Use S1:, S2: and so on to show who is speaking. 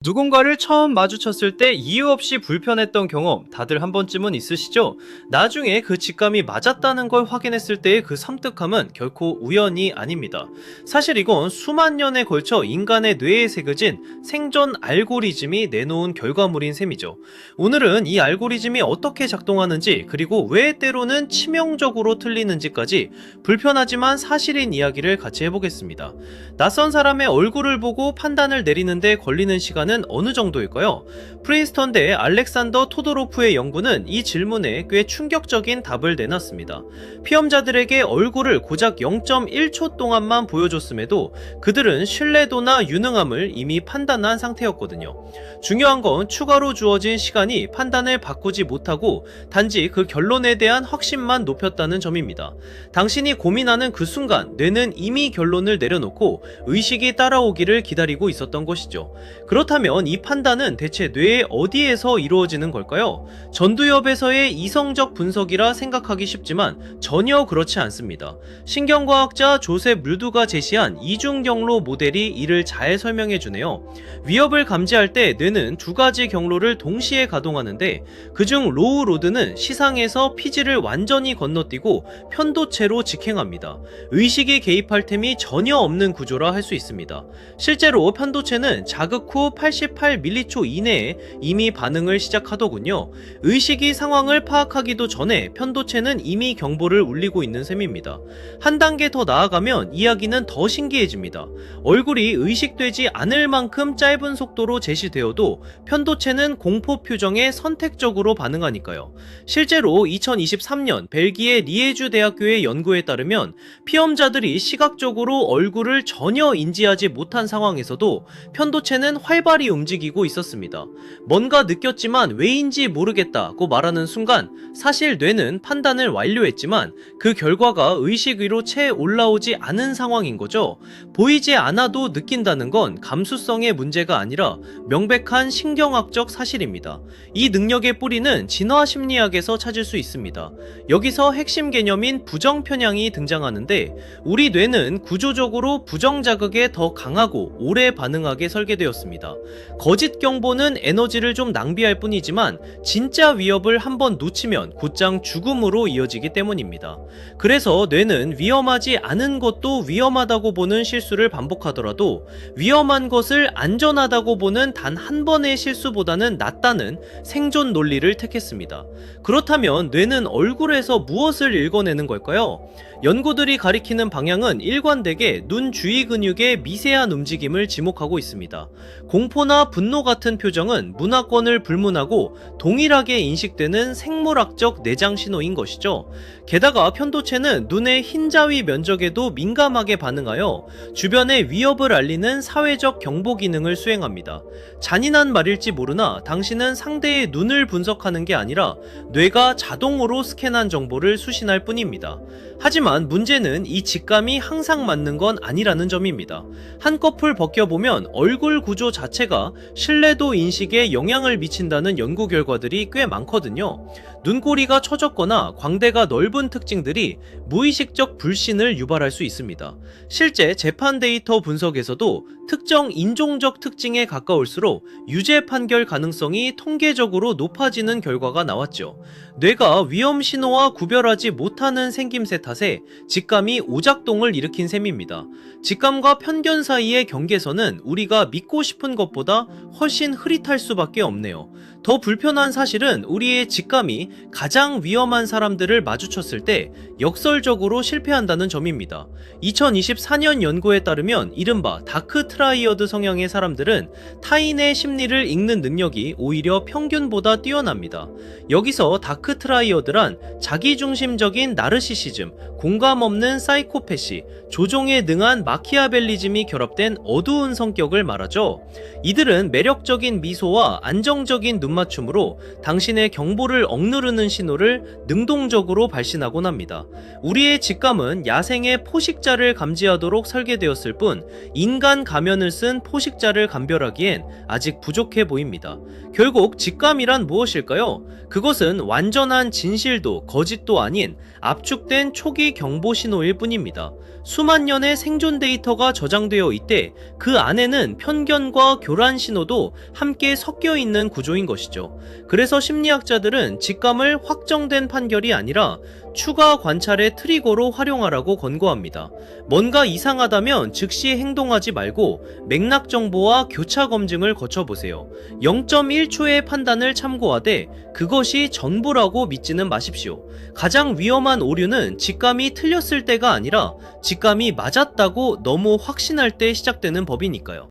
S1: 누군가를 처음 마주쳤을 때 이유 없이 불편했던 경험 다들 한 번쯤은 있으시죠? 나중에 그 직감이 맞았다는 걸 확인했을 때의 그 섬뜩함은 결코 우연이 아닙니다. 사실 이건 수만 년에 걸쳐 인간의 뇌에 새겨진 생존 알고리즘이 내놓은 결과물인 셈이죠. 오늘은 이 알고리즘이 어떻게 작동하는지, 그리고 왜 때로는 치명적으로 틀리는지까지 불편하지만 사실인 이야기를 같이 해보겠습니다. 낯선 사람의 얼굴을 보고 판단을 내리는데 걸리는 시간은 어느 정도일까요? 프린스턴대 알렉산더 토도로프의 연구는 이 질문에 꽤 충격적인 답을 내놨습니다. 피험자들에게 얼굴을 고작 0.1초 동안만 보여줬음에도 그들은 신뢰도나 유능함을 이미 판단한 상태였거든요. 중요한 건 추가로 주어진 시간이 판단을 바꾸지 못하고 단지 그 결론에 대한 확신만 높였다는 점입니다. 당신이 고민하는 그 순간 뇌는 이미 결론을 내려놓고 의식이 따라오기를 기다리고 있었던 것이죠. 그렇다면 이 판단은 대체 뇌의 어디에서 이루어지는 걸까요? 전두엽에서의 이성적 분석이라 생각하기 쉽지만 전혀 그렇지 않습니다. 신경과학자 조셉 류드가 제시한 이중 경로 모델이 이를 잘 설명해주네요. 위협을 감지할 때 뇌는 두 가지 경로를 동시에 가동하는데, 그중 로우 로드는 시상에서 피지를 완전히 건너뛰고 편도체로 직행합니다. 의식이 개입할 템이 전혀 없는 구조라 할 수 있습니다. 실제로 편도체는 자극 후 88m초 이내에 이미 반응을 시작하더군요. 의식이 상황을 파악하기도 전에 편도체는 이미 경보를 울리고 있는 셈입니다. 한 단계 더 나아가면 이야기는 더 신기해집니다. 얼굴이 의식되지 않을 만큼 짧은 속도로 제시되어도 편도체는 공포 표정에 선택적으로 반응하니까요. 실제로 2023년 벨기에 리에주 대학교의 연구에 따르면 피험자들이 시각적으로 얼굴을 전혀 인지하지 못한 상황에서도 편도체는 활발히 움직이고 있었습니다. 뭔가 느꼈지만 왜인지 모르겠다고 말하는 순간 사실 뇌는 판단을 완료했지만 그 결과가 의식 위로 채 올라오지 않은 상황인 거죠. 보이지 않아도 느낀다는 건 감수성의 문제가 아니라 명백한 신경학적 사실입니다. 이 능력의 뿌리는 진화 심리학에서 찾을 수 있습니다. 여기서 핵심 개념인 부정편향이 등장하는데, 우리 뇌는 구조적으로 부정자극에 더 강하고 오래 반응하게 설계되었습니다. 거짓 경보는 에너지를 좀 낭비할 뿐이지만 진짜 위협을 한번 놓치면 곧장 죽음으로 이어지기 때문입니다. 그래서 뇌는 위험하지 않은 것도 위험하다고 보는 실수를 반복하더라도 위험한 것을 안전하다고 보는 단 한 번의 실수보다는 낫다는 생존 논리를 택했습니다. 그렇다면 뇌는 얼굴에서 무엇을 읽어내는 걸까요? 연구들이 가리키는 방향은 일관되게 눈 주위 근육의 미세한 움직임을 지목하고 있습니다. 공포나 분노 같은 표정은 문화권을 불문하고 동일하게 인식되는 생물학적 내장 신호인 것이죠. 게다가 편도체는 눈의 흰자위 면적에도 민감하게 반응하여 주변의 위협을 알리는 사회적 경보 기능을 수행합니다. 잔인한 말일지 모르나 당신은 상대의 눈을 분석하는 게 아니라 뇌가 자동으로 스캔한 정보를 수신할 뿐입니다. 하지만 문제는 이 직감이 항상 맞는 건 아니라는 점입니다. 한꺼풀 벗겨보면 얼굴 구조 자체가 신뢰도 인식에 영향을 미친다는 연구 결과들이 꽤 많거든요. 눈꼬리가 처졌거나 광대가 넓은 특징들이 무의식적 불신을 유발할 수 있습니다. 실제 재판 데이터 분석에서도 특정 인종적 특징에 가까울수록 유죄 판결 가능성이 통계적으로 높아지는 결과가 나왔죠. 뇌가 위험 신호와 구별하지 못하는 생김새 탓에 직감이 오작동을 일으킨 셈입니다. 직감과 편견 사이의 경계선은 우리가 믿고 싶은 것보다 훨씬 흐릿할 수밖에 없네요. 더 불편한 사실은 우리의 직감이 가장 위험한 사람들을 마주쳤을 때 역설적으로 실패한다는 점입니다. 2024년 연구에 따르면 이른바 다크 트라이어드 성향의 사람들은 타인의 심리를 읽는 능력이 오히려 평균보다 뛰어납니다. 여기서 다크 트라이어드란 자기중심적인 나르시시즘, 공감 없는 사이코패시, 조종에 능한 마키아벨리즘이 결합된 어두운 성격을 말하죠. 이들은 매력적인 미소와 안정적인 눈맞춤으로 당신의 경보를 억누르는 신호를 능동적으로 발신하곤 합니다. 우리의 직감은 야생의 포식자를 감지하도록 설계되었을 뿐 인간 가면을 쓴 포식자를 감별하기엔 아직 부족해 보입니다. 결국 직감이란 무엇일까요? 그것은 완전한 진실도 거짓도 아닌 압축된 초기 경보 신호일 뿐입니다. 수만 년의 생존 데이터가 저장되어 있대 그 안에는 편견과 교란 신호도 함께 섞여 있는 구조인 것이죠. 그래서 심리학자들은 직감을 확정된 판결이 아니라 추가 관찰의 트리거로 활용하라고 권고합니다. 뭔가 이상하다면 즉시 행동하지 말고 맥락 정보와 교차 검증을 거쳐보세요. 0.1초의 판단을 참고하되 그것이 전부라고 믿지는 마십시오. 가장 위험한 오류는 직감이 틀렸을 때가 아니라 직감이 맞았다고 너무 확신할 때 시작되는 법이니까요.